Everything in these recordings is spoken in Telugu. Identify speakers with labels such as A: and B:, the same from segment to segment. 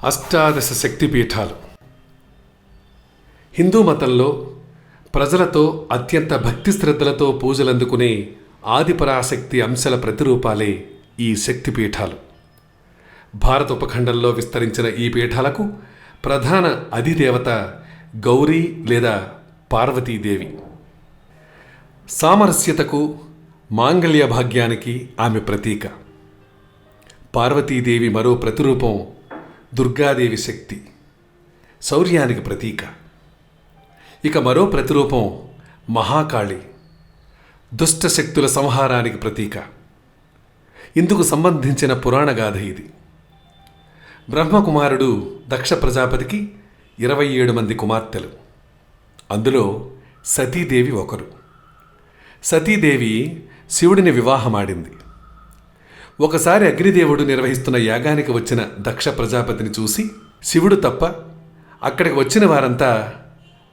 A: అష్టాదశ శక్తిపీఠాలు. హిందూ మతంలో ప్రజలతో అత్యంత భక్తి శ్రద్ధలతో పూజలందుకునే ఆదిపరాశక్తి అంశాల ప్రతిరూపాలే ఈ శక్తిపీఠాలు. భారత ఉపఖండంలో విస్తరించిన ఈ పీఠాలకు ప్రధాన అధిదేవత గౌరీ లేదా పార్వతీదేవి. సామరస్యతకు, మాంగళ్య భాగ్యానికి ఆమె ప్రతీక. పార్వతీదేవి మరో ప్రతిరూపం దుర్గాదేవి శక్తి, శౌర్యానికి ప్రతీక. ఇక మరో ప్రతిరూపం మహాకాళి, దుష్ట శక్తుల సంహారానికి ప్రతీక. ఇందుకు సంబంధించిన పురాణ గాథ ఇది. బ్రహ్మకుమారుడు దక్ష ప్రజాపతికి 27 మంది కుమార్తెలు. అందులో సతీదేవి ఒకరు. సతీదేవి శివుడిని వివాహమాడింది. ఒకసారి అగ్నిదేవుడు నిర్వహిస్తున్న యాగానికి వచ్చిన దక్ష ప్రజాపతిని చూసి శివుడు తప్ప అక్కడికి వచ్చిన వారంతా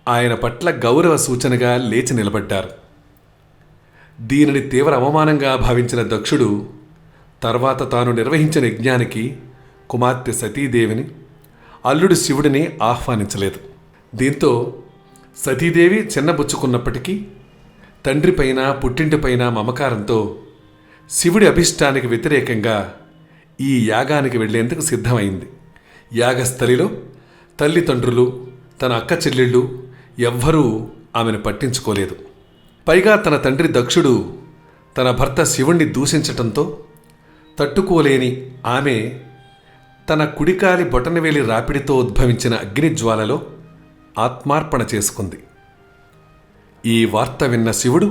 A: ఆయన పట్ల గౌరవ సూచనగా లేచి నిలబడ్డారు. దీనిని తీవ్ర అవమానంగా భావించిన దక్షుడు తర్వాత తాను నిర్వహించిన యజ్ఞానికి కుమార్తె సతీదేవిని, అల్లుడు శివుడిని ఆహ్వానించలేదు. దీంతో సతీదేవి చిన్నబుచ్చుకున్నప్పటికీ తండ్రిపైన పుట్టింటిపైన మమకారంతో శివుడి అభిష్టానికి వ్యతిరేకంగా ఈ యాగానికి వెళ్లేందుకు సిద్ధమైంది. యాగస్థలిలో తల్లిదండ్రులు, తన అక్క చెల్లెళ్ళు ఎవ్వరూ ఆమెను పట్టించుకోలేదు. పైగా తన తండ్రి దక్షుడు తన భర్త శివుణ్ణి దూషించటంతో తట్టుకోలేని ఆమె తన కుడికాలి బొటనవేలి రాపిడితో ఉద్భవించిన అగ్నిజ్వాలలో ఆత్మార్పణ చేసుకుంది. ఈ వార్త విన్న శివుడు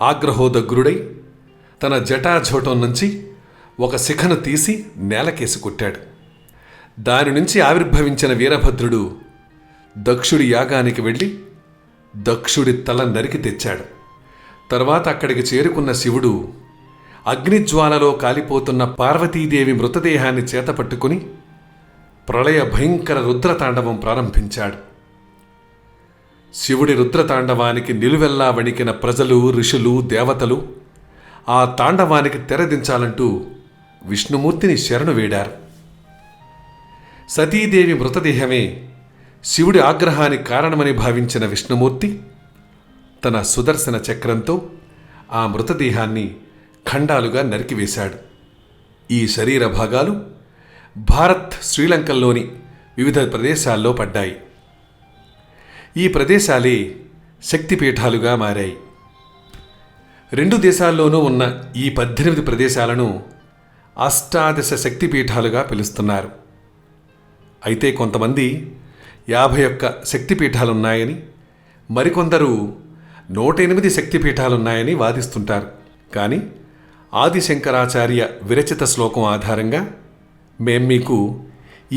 A: ఆగ్రహోదగ్రుడై తన జటాజోటం నుంచి ఒక శిఖను తీసి నేలకేసి కొట్టాడు. దాని నుంచి ఆవిర్భవించిన వీరభద్రుడు దక్షుడి యాగానికి వెళ్ళి దక్షుడి తల నరికి తెచ్చాడు. తర్వాత అక్కడికి చేరుకున్న శివుడు అగ్నిజ్వాలలో కాలిపోతున్న పార్వతీదేవి మృతదేహాన్ని చేతపట్టుకుని ప్రళయ భయంకర రుద్రతాండవం ప్రారంభించాడు. శివుడి రుద్రతాండవానికి నిలువెల్లా వణికిన ప్రజలు, ఋషులు, దేవతలు ఆ తాండవానికి తెరదించాలంటూ విష్ణుమూర్తిని శరణు వేడారు. సతీదేవి మృతదేహమే శివుడి ఆగ్రహానికి కారణమని భావించిన విష్ణుమూర్తి తన సుదర్శన చక్రంతో ఆ మృతదేహాన్ని ఖండాలుగా నరికివేశాడు. ఈ శరీర భాగాలు భారత్, శ్రీలంకల్లోని వివిధ ప్రదేశాల్లో పడ్డాయి. ఈ ప్రదేశాలే శక్తిపీఠాలుగా మారాయి. 2 దేశాల్లోనూ ఉన్న ఈ 18 ప్రదేశాలను అష్టాదశ శక్తిపీఠాలుగా పిలుస్తున్నారు. అయితే కొంతమంది 51 శక్తిపీఠాలున్నాయని, మరికొందరు 108 శక్తిపీఠాలున్నాయని వాదిస్తుంటారు. కానీ ఆదిశంకరాచార్య విరచిత శ్లోకం ఆధారంగా మేం మీకు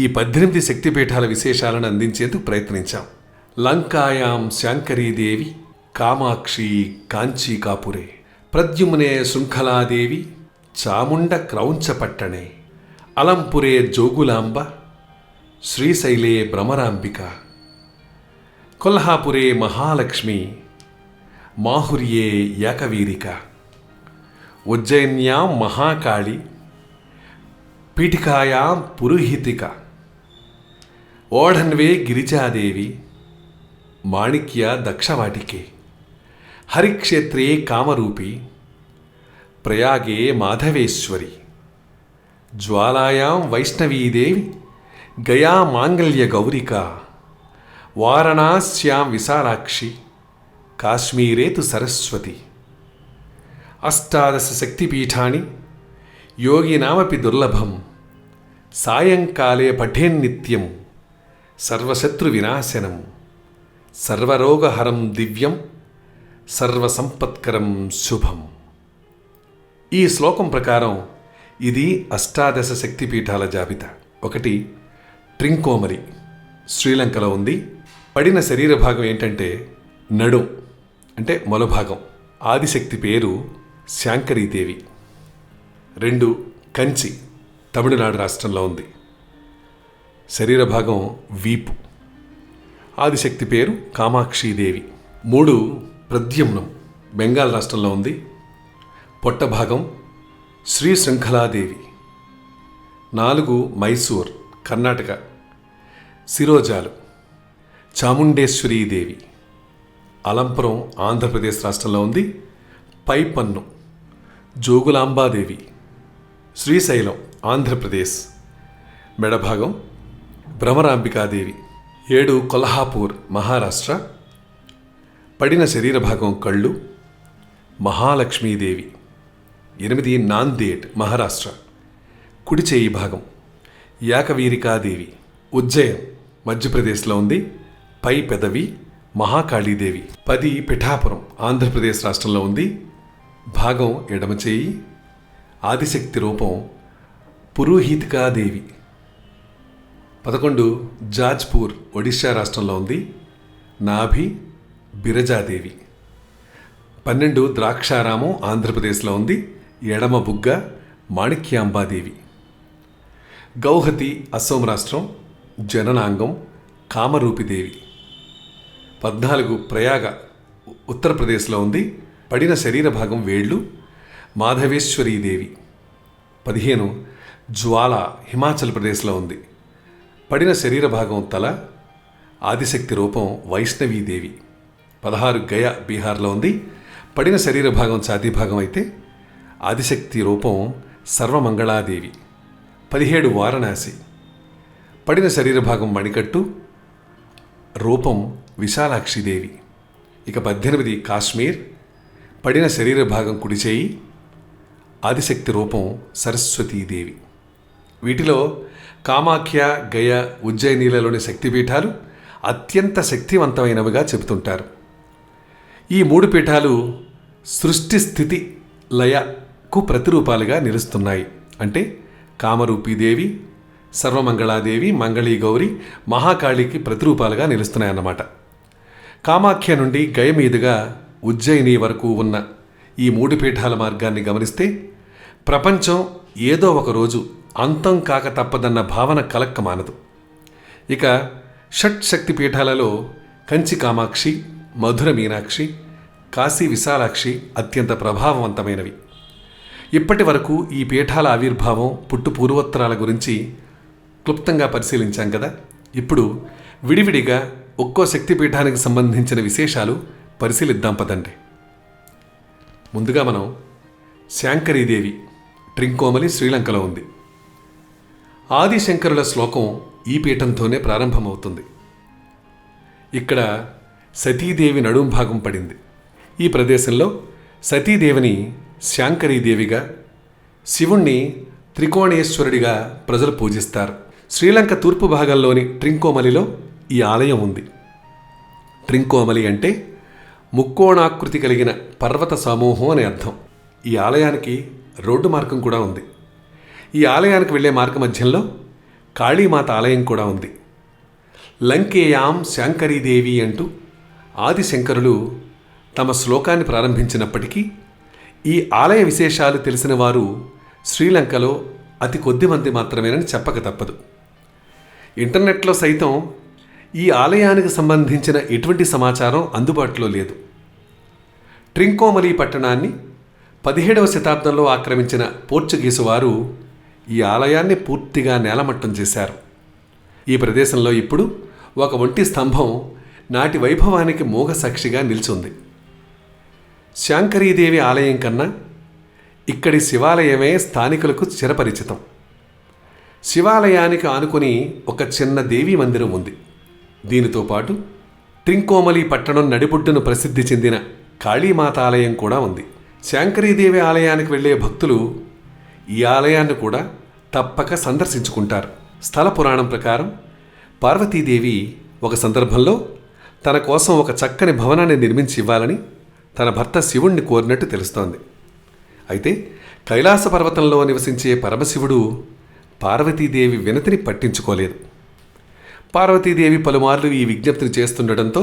A: ఈ 18 శక్తిపీఠాల విశేషాలను అందించేందుకు ప్రయత్నించాం. లంకాయాం శాంకరీదేవి కామాక్షి కాంచీకాపురే, ప్రద్యుమ్నే శృంఖలాదేవి చాముండ క్రౌంచపట్టణే, అలంపురే జోగులాంబ శ్రీశైలే భ్రమరాంబిక, కొల్హాపురే మహాలక్ష్మి మాహుర్యే యాకవీరిక, ఉజ్జయిన్యాం మహాకాళి పీఠికాయాం పురుహితిక, ఓఢన్వే గిరిజాదేవి మాణిక్య దక్షవాటికే, హరిక్షేత్రే కామరూపి ప్రయాగే మాధవేశ్వరి, జ్వాలాయాం వైష్ణవీదేవి గయా మాంగళ్య గౌరిక, వారణాస్యాం విశాలాక్షి కాశ్మీరేతు సరస్వతి. అష్టాదశ శక్తిపీఠాని యోగినామపి దుర్లభం, సాయంకాలే పఠేన్నిత్యం సర్వశత్రు వినాశనం, సర్వరోగహరం దివ్యం సర్వసంపత్కరం శుభం. ఈ శ్లోకం ప్రకారం ఇది అష్టాదశ శక్తిపీఠాల జాబితా. 1 ట్రింకోమలి, శ్రీలంకలో ఉంది. పడిన శరీర భాగం ఏంటంటే నడుం, అంటే మొలభాగం. ఆదిశక్తి పేరు శాంకరీదేవి. 2 కంచి, తమిళనాడు రాష్ట్రంలో ఉంది. శరీర భాగం వీపు. ఆదిశక్తి పేరు కామాక్షీదేవి. 3 ప్రద్యుమ్నం, బెంగాల్ రాష్ట్రంలో ఉంది. పొట్ట భాగం శ్రీ శృంఖలాదేవి. 4 మైసూర్, కర్ణాటక, శిరోజాలు చాముండేశ్వరీదేవి. అలంపురం ఆంధ్రప్రదేశ్ రాష్ట్రంలో ఉంది. పైపన్ను జోగులాంబాదేవి. శ్రీశైలం ఆంధ్రప్రదేశ్. మెడభాగం భ్రమరాంబికాదేవి. 7 కొల్హాపూర్ మహారాష్ట్ర. పడిన శరీర భాగం కళ్ళు మహాలక్ష్మీదేవి. 8 నాందేడ్ మహారాష్ట్ర. కుడి చేయి భాగం యాకవీరికాదేవి. ఉజ్జయిన్ మధ్యప్రదేశ్లో ఉంది. పై పెదవి మహాకాళీదేవి. 10 పిఠాపురం ఆంధ్రప్రదేశ్ రాష్ట్రంలో ఉంది. భాగం ఎడమ చేయి. ఆదిశక్తి రూపం పురోహితికాదేవి. 11 జాజ్పూర్ ఒడిశా రాష్ట్రంలో ఉంది. నాభి బిరజాదేవి. 12 ద్రాక్షారామం ఆంధ్రప్రదేశ్లో ఉంది. ఎడమ బుగ్గ మాణిక్యాంబాదేవి. గౌహతి అస్సోం రాష్ట్రం. జననాంగం కామరూపిదేవి. 14 ప్రయాగ ఉత్తరప్రదేశ్లో ఉంది. పడిన శరీర భాగం వేళ్ళు మాధవేశ్వరీదేవి. 15 జ్వాల హిమాచల్ ప్రదేశ్లో ఉంది. పడిన శరీర భాగం తల ఆదిశక్తి రూపం వైష్ణవీదేవి. 16 గయా బీహార్లో ఉంది. పడిన శరీర భాగం ఛాతీ భాగం అయితే ఆదిశక్తి రూపం సర్వమంగళాదేవి. 17 వారణాసి. పడిన శరీర భాగం మణికట్టు రూపం విశాలాక్షిదేవి. ఇక 18 కాశ్మీర్. పడిన శరీర భాగం కుడిచేయి ఆదిశక్తి రూపం సరస్వతీదేవి. వీటిలో కామాఖ్య, గయ, ఉజ్జయినిలలోని శక్తిపీఠాలు అత్యంత శక్తివంతమైనవిగా చెబుతుంటారు. ఈ 3 పీఠాలు సృష్టి స్థితి లయకు ప్రతిరూపాలుగా నిలుస్తున్నాయి. అంటే కామరూపీదేవి, సర్వమంగళాదేవి, మంగళీ గౌరి, మహాకాళికి ప్రతిరూపాలుగా నిలుస్తున్నాయన్నమాట. కామాఖ్య నుండి గయ మీదుగా ఉజ్జయిని వరకు ఉన్న ఈ 3 పీఠాల మార్గాన్ని గమనిస్తే ప్రపంచం ఏదో ఒక రోజు అంతం కాక తప్పదన్న భావన కలక్క మానదు. ఇక షట్ శక్తి పీఠాలలో కంచి కామాక్షి, మధుర మీనాక్షి, కాశీ విశాలాక్షి అత్యంత ప్రభావవంతమైనవి. ఇప్పటి వరకు ఈ పీఠాల ఆవిర్భావం, పుట్టు పూర్వోత్తరాల గురించి క్లుప్తంగా పరిశీలించాం కదా. ఇప్పుడు విడివిడిగా ఒక్కో శక్తిపీఠానికి సంబంధించిన విశేషాలు పరిశీలిద్దాం పదండి. ముందుగా మనం శాంకరీదేవి ట్రింకోమలి శ్రీలంకలో ఉంది. ఆదిశంకరుల శ్లోకం ఈ పీఠంతోనే ప్రారంభమవుతుంది. ఇక్కడ సతీదేవి నడుం భాగం పడింది. ఈ ప్రదేశంలో సతీదేవిని శాంకరీదేవిగా, శివుణ్ణి త్రికోణేశ్వరుడిగా ప్రజలు పూజిస్తారు. శ్రీలంక తూర్పు భాగంలోని ట్రింకోమలిలో ఈ ఆలయం ఉంది. ట్రింకోమలి అంటే ముక్కోణాకృతి కలిగిన పర్వత సమూహం అనే అర్థం. ఈ ఆలయానికి రోడ్డు మార్గం కూడా ఉంది. ఈ ఆలయానికి వెళ్లే మార్గ మధ్యంలో కాళీమాత ఆలయం కూడా ఉంది. లంకేయాం శాంకరీదేవి అంటూ ఆదిశంకరులు తమ శ్లోకాన్ని ప్రారంభించినప్పటికీ ఈ ఆలయ విశేషాలు తెలిసిన వారు శ్రీలంకలో అతి కొద్ది మంది మాత్రమేనని చెప్పక తప్పదు. ఇంటర్నెట్లో సైతం ఈ ఆలయానికి సంబంధించిన ఎటువంటి సమాచారం అందుబాటులో లేదు. ట్రింకోమలి పట్టణాన్ని 17వ శతాబ్దంలో ఆక్రమించిన పోర్చుగీసు వారు ఈ ఆలయాన్ని పూర్తిగా నేలమట్టం చేశారు. ఈ ప్రదేశంలో ఇప్పుడు ఒక ఒంటి స్తంభం నాటి వైభవానికి మోగ సాక్షిగా నిల్చుంది. శాంకరీదేవి ఆలయం కన్నా ఇక్కడి శివాలయమే స్థానికులకు చిరపరిచితం. శివాలయానికి ఆనుకుని ఒక చిన్న దేవీ మందిరం ఉంది. దీనితో పాటు ట్రింకోమలి పట్టణం నడిబొడ్డును ప్రసిద్ధి చెందిన కాళీమాత ఆలయం కూడా ఉంది. శాంకరీదేవి ఆలయానికి వెళ్ళే భక్తులు ఈ ఆలయాన్ని కూడా తప్పక సందర్శించుకుంటారు. స్థల పురాణం ప్రకారం పార్వతీదేవి ఒక సందర్భంలో తన కోసం ఒక చక్కని భవనాన్ని నిర్మించి ఇవ్వాలని తన భర్త శివుణ్ణి కోరినట్టు తెలుస్తోంది. అయితే కైలాస పర్వతంలో నివసించే పరమశివుడు పార్వతీదేవి వినతిని పట్టించుకోలేదు. పార్వతీదేవి పలుమార్లు ఈ విజ్ఞప్తిని చేస్తుండటంతో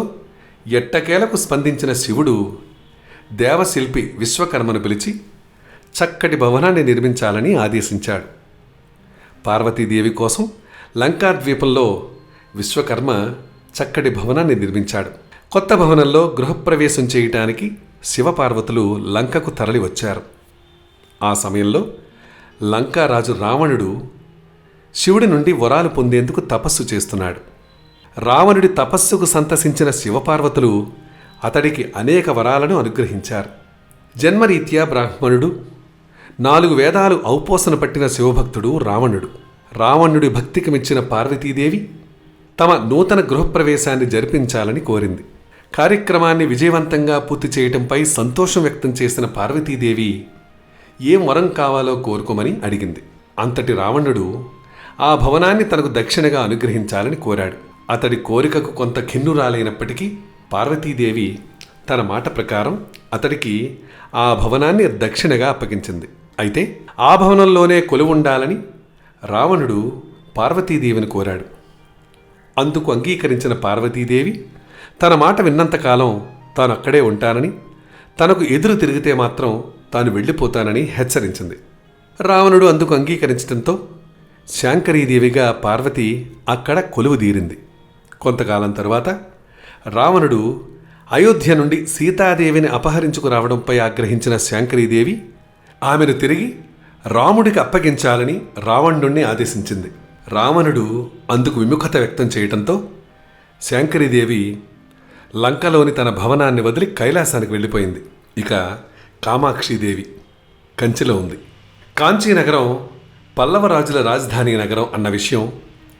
A: ఎట్టకేలకు స్పందించిన శివుడు దేవశిల్పి విశ్వకర్మను పిలిచి చక్కటి భవనాన్ని నిర్మించాలని ఆదేశించాడు. పార్వతీదేవి కోసం లంకాద్వీపంలో విశ్వకర్మ చక్కటి భవనాన్ని నిర్మించాడు. కొత్త భవనంలో గృహప్రవేశం చేయటానికి శివపార్వతులు లంకకు తరలి వచ్చారు. ఆ సమయంలో లంకారాజు రావణుడు శివుడి నుండి వరాలు పొందేందుకు తపస్సు చేస్తున్నాడు. రావణుడి తపస్సుకు సంతసించిన శివపార్వతులు అతడికి అనేక వరాలను అనుగ్రహించారు. జన్మరీత్యా బ్రాహ్మణుడు, 4 వేదాలు ఔపోసన పట్టిన శివభక్తుడు రావణుడు. రావణుడి భక్తికి మెచ్చిన పార్వతీదేవి తమ నూతన గృహప్రవేశాన్ని జరిపించాలని కోరింది. కార్యక్రమాన్ని విజయవంతంగా పూర్తి చేయటంపై సంతోషం వ్యక్తం చేసిన పార్వతీదేవి ఏం వరం కావాలో కోరుకోమని అడిగింది. అంతటి రావణుడు ఆ భవనాన్ని తనకు దక్షిణగా అనుగ్రహించాలని కోరాడు. అతడి కోరికకు కొంత ఖిన్నురాలైనప్పటికీ పార్వతీదేవి తన మాట ప్రకారం అతడికి ఆ భవనాన్ని దక్షిణగా అప్పగించింది. అయితే ఆ భవనంలోనే కొలువుండాలని రావణుడు పార్వతీదేవిని కోరాడు. అందుకు అంగీకరించిన పార్వతీదేవి తన మాట విన్నంతకాలం తాను అక్కడే ఉంటానని, తనకు ఎదురు తిరిగితే మాత్రం తాను వెళ్ళిపోతానని హెచ్చరించింది. రావణుడు అందుకు అంగీకరించడంతో శాంకరీదేవిగా పార్వతి అక్కడ కొలువుదీరింది. కొంతకాలం తరువాత రావణుడు అయోధ్య నుండి సీతాదేవిని అపహరించుకురావడంపై ఆగ్రహించిన శాంకరీదేవి ఆమెను తిరిగి రాముడికి అప్పగించాలని రావణుణ్ణి ఆదేశించింది. రావణుడు అందుకు విముఖత వ్యక్తం చేయడంతో శాంకరీదేవి లంకలోని తన భవనాన్ని వదిలి కైలాసానికి వెళ్ళిపోయింది. ఇక కామాక్షీదేవి కంచిలో ఉంది. కాంచీనగరం పల్లవరాజుల రాజధాని నగరం అన్న విషయం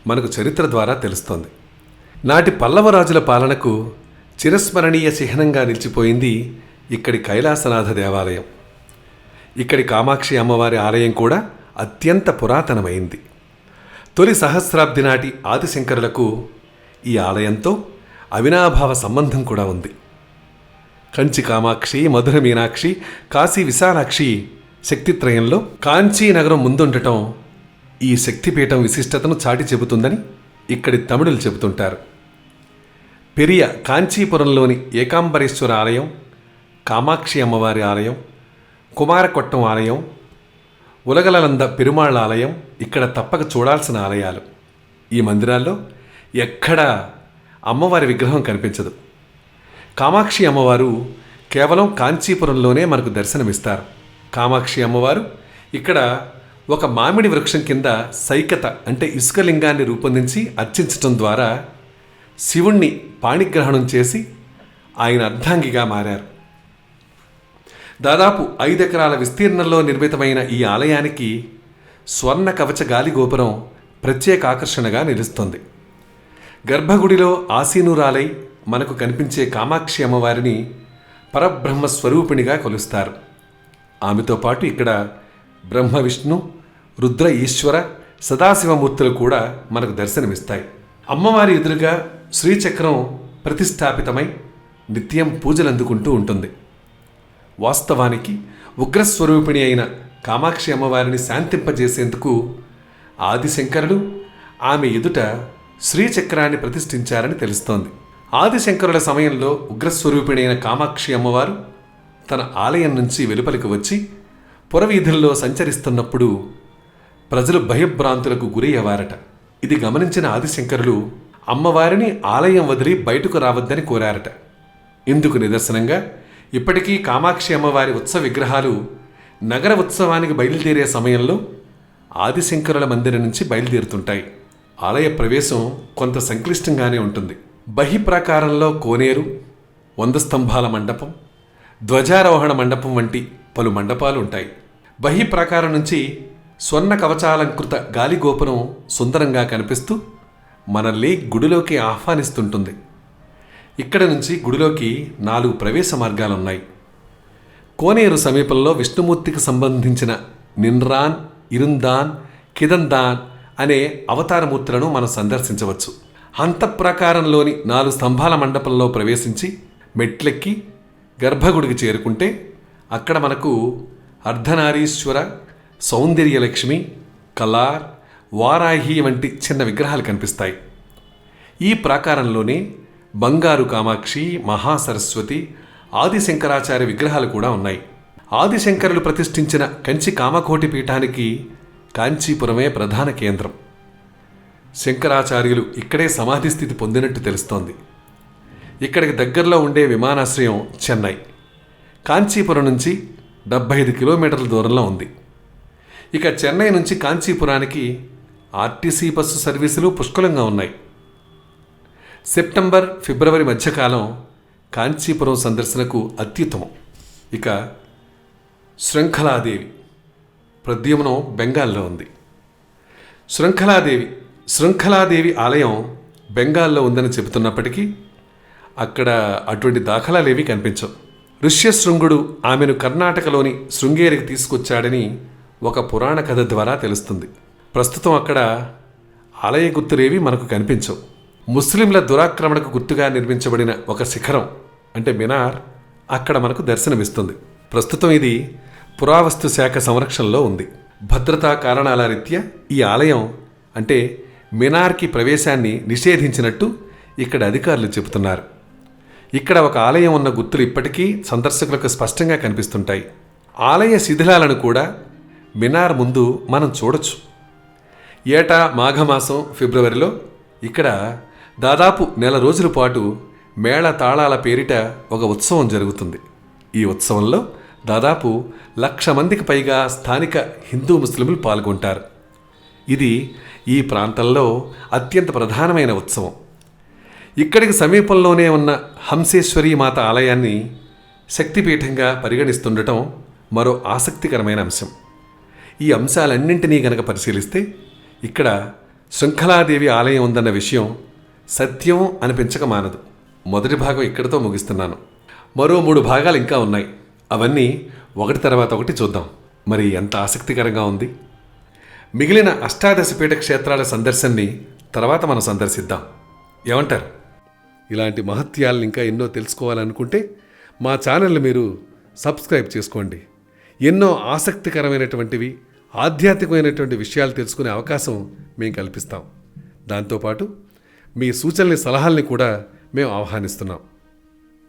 A: మనకు చరిత్ర ద్వారా తెలుస్తోంది. నాటి పల్లవరాజుల పాలనకు చిరస్మరణీయ చిహ్నంగా నిలిచిపోయింది ఇక్కడి కైలాసనాథ దేవాలయం. ఇక్కడి కామాక్షి అమ్మవారి ఆలయం కూడా అత్యంత పురాతనమైంది. తొలి సహస్రాబ్ది నాటి ఆదిశంకరులకు ఈ ఆలయంతో అవినాభావ సంబంధం కూడా ఉంది. కంచి కామాక్షి, మధుర మీనాక్షి, కాశీ విశాలాక్షి శక్తిత్రయంలో కాంచీ నగరం ముందుండటం ఈ శక్తిపీఠం విశిష్టతను చాటి చెబుతుందని ఇక్కడి తమిళులు చెబుతుంటారు. పెరియ కాంచీపురంలోని ఏకాంబరేశ్వర ఆలయం, కామాక్షి అమ్మవారి ఆలయం, కుమారకొట్టం ఆలయం, ఉలగలనంద పెరుమాళ్ళ ఆలయం ఇక్కడ తప్పక చూడాల్సిన ఆలయాలు. ఈ మందిరాల్లో ఎక్కడా అమ్మవారి విగ్రహం కనిపించదు. కామాక్షి అమ్మవారు కేవలం కాంచీపురంలోనే మనకు దర్శనమిస్తారు. కామాక్షి అమ్మవారు ఇక్కడ ఒక మామిడి వృక్షం కింద సైకత అంటే ఇసుకలింగాన్ని రూపొందించి అర్చించటం ద్వారా శివుణ్ణి పాణిగ్రహణం చేసి ఆయన అర్ధాంగిగా మారారు. దాదాపు 5 ఎకరాల విస్తీర్ణంలో నిర్మితమైన ఈ ఆలయానికి స్వర్ణ కవచ గాలిగోపురం ప్రత్యేక ఆకర్షణగా నిలుస్తుంది. గర్భగుడిలో ఆసీనురాలై మనకు కనిపించే కామాక్షి అమ్మవారిని పరబ్రహ్మ స్వరూపిణిగా కొలుస్తారు. ఆమెతో పాటు ఇక్కడ బ్రహ్మ, విష్ణు, రుద్ర, ఈశ్వర, సదాశివమూర్తులు కూడా మనకు దర్శనమిస్తాయి. అమ్మవారి ఎదురుగా శ్రీచక్రం ప్రతిష్టాపితమై నిత్యం పూజలు అందుకుంటూ ఉంటుంది. వాస్తవానికి ఉగ్రస్వరూపిణి అయిన కామాక్షి అమ్మవారిని శాంతింపజేసేందుకు ఆదిశంకరులు ఆమె ఎదుట శ్రీచక్రాన్ని ప్రతిష్ఠించారని తెలుస్తోంది. ఆదిశంకరుల సమయంలో ఉగ్రస్వరూపిణి అయిన కామాక్షి అమ్మవారు తన ఆలయం నుంచి వెలుపలికి వచ్చి పురవీధుల్లో సంచరిస్తున్నప్పుడు ప్రజలు భయభ్రాంతులకు గురయ్యేవారట. ఇది గమనించిన ఆదిశంకరులు అమ్మవారిని ఆలయం వదిలి బయటకు రావద్దని కోరారట. ఇందుకు నిదర్శనంగా ఇప్పటికీ కామాక్షి అమ్మవారి ఉత్సవ విగ్రహాలు నగర ఉత్సవానికి బయలుదేరే సమయంలో ఆదిశంకరుల మందిరం నుంచి బయలుదేరుతుంటాయి. ఆలయ ప్రవేశం కొంత సంక్లిష్టంగానే ఉంటుంది. బహిప్రాకారంలో కోనేరు, 100 స్తంభాల మండపం, ధ్వజారోహణ మండపం వంటి పలు మండపాలు ఉంటాయి. బహిప్రాకారం నుంచి స్వర్ణ కవచాలంకృత గాలిగోపురం సుందరంగా కనిపిస్తూ మనల్ని గుడిలోకి ఆహ్వానిస్తుంటుంది. ఇక్కడ నుంచి గుడిలోకి 4 ప్రవేశ మార్గాలున్నాయి. కోనేరు సమీపంలో విష్ణుమూర్తికి సంబంధించిన నిన్రాన్, ఇరుందాన్, కిదందాన్ అనే అవతారమూర్తులను మనం సందర్శించవచ్చు. అంతఃప్రాకారంలోని 4 స్తంభాల మండపంలో ప్రవేశించి మెట్లెక్కి గర్భగుడికి చేరుకుంటే అక్కడ మనకు అర్ధనారీశ్వర, సౌందర్యలక్ష్మి, కలార్, వారాహి వంటి చిన్న విగ్రహాలు కనిపిస్తాయి. ఈ ప్రాకారంలోనే బంగారు కామాక్షి, మహాసరస్వతి, ఆదిశంకరాచార్య విగ్రహాలు కూడా ఉన్నాయి. ఆదిశంకరులు ప్రతిష్ఠించిన కంచి కామకోటి పీఠానికి కాంచీపురమే ప్రధాన కేంద్రం. శంకరాచార్యులు ఇక్కడే సమాధి స్థితి పొందినట్టు తెలుస్తోంది. ఇక్కడికి దగ్గరలో ఉండే విమానాశ్రయం చెన్నై. కాంచీపురం నుంచి 75 కిలోమీటర్ల దూరంలో ఉంది. ఇక చెన్నై నుంచి కాంచీపురానికి ఆర్టీసీ బస్సు సర్వీసులు పుష్కలంగా ఉన్నాయి. సెప్టెంబర్ ఫిబ్రవరి మధ్యకాలం కాంచీపురం సందర్శనకు అత్యుత్తమం. ఇక శృంఖలాదేవి ప్రద్యుమ్నం బెంగాల్లో ఉంది. శృంఖలాదేవి ఆలయం బెంగాల్లో ఉందని చెబుతున్నప్పటికీ అక్కడ అటువంటి దాఖలాలేవి కనిపించవు. ఋష్యశృంగుడు ఆమెను కర్ణాటకలోని శృంగేరికి తీసుకొచ్చాడని ఒక పురాణ కథ ద్వారా తెలుస్తుంది. ప్రస్తుతం అక్కడ ఆలయ గుర్తులేవి మనకు కనిపించవు. ముస్లింల దురాక్రమణకు గుర్తుగా నిర్మించబడిన ఒక శిఖరం అంటే మినార్ అక్కడ మనకు దర్శనమిస్తుంది. ప్రస్తుతం ఇది పురావస్తు శాఖ సంరక్షణలో ఉంది. భద్రతా కారణాల రీత్యా ఈ ఆలయం అంటే మినార్కి ప్రవేశాన్ని నిషేధించినట్టు ఇక్కడ అధికారులు చెబుతున్నారు. ఇక్కడ ఒక ఆలయం ఉన్న గుర్తులు ఇప్పటికీ సందర్శకులకు స్పష్టంగా కనిపిస్తుంటాయి. ఆలయ శిథిలాలను కూడా మినార్ ముందు మనం చూడొచ్చు. ఏటా మాఘమాసం ఫిబ్రవరిలో ఇక్కడ దాదాపు నెల రోజుల పాటు మేళ తాళాల పేరిట ఒక ఉత్సవం జరుగుతుంది. ఈ ఉత్సవంలో దాదాపు 1,00,000 మందికి పైగా స్థానిక హిందూ ముస్లింలు పాల్గొంటారు. ఇది ఈ ప్రాంతంలో అత్యంత ప్రధానమైన ఉత్సవం. ఇక్కడికి సమీపంలోనే ఉన్న హంసేశ్వరీ మాత ఆలయాన్ని శక్తిపీఠంగా పరిగణిస్తుండటం మరో ఆసక్తికరమైన అంశం. ఈ అంశాలన్నింటినీ గనక పరిశీలిస్తే ఇక్కడ శృంఖలాదేవి ఆలయం ఉందన్న విషయం సత్యం అనిపించక మానదు. మొదటి భాగం ఇక్కడితో ముగిస్తున్నాను. మరో 3 భాగాలు ఇంకా ఉన్నాయి. అవన్నీ ఒకటి తర్వాత ఒకటి చూద్దాం. మరి ఎంత ఆసక్తికరంగా ఉంది. మిగిలిన అష్టాదశపీఠ క్షేత్రాల సందర్శనని తర్వాత మనం సందర్శిద్దాం. ఏమంటారు? ఇలాంటి మహత్యాలను ఇంకా ఎన్నో తెలుసుకోవాలనుకుంటే మా ఛానల్ని మీరు సబ్స్క్రైబ్ చేసుకోండి. ఎన్నో ఆసక్తికరమైనటువంటివి ఆధ్యాత్మికమైనటువంటి విషయాలు తెలుసుకునే అవకాశం మేము కల్పిస్తాం. దాంతోపాటు మీ సూచనల్ని సలహాల్ని కూడా మేము ఆహ్వానిస్తున్నాం.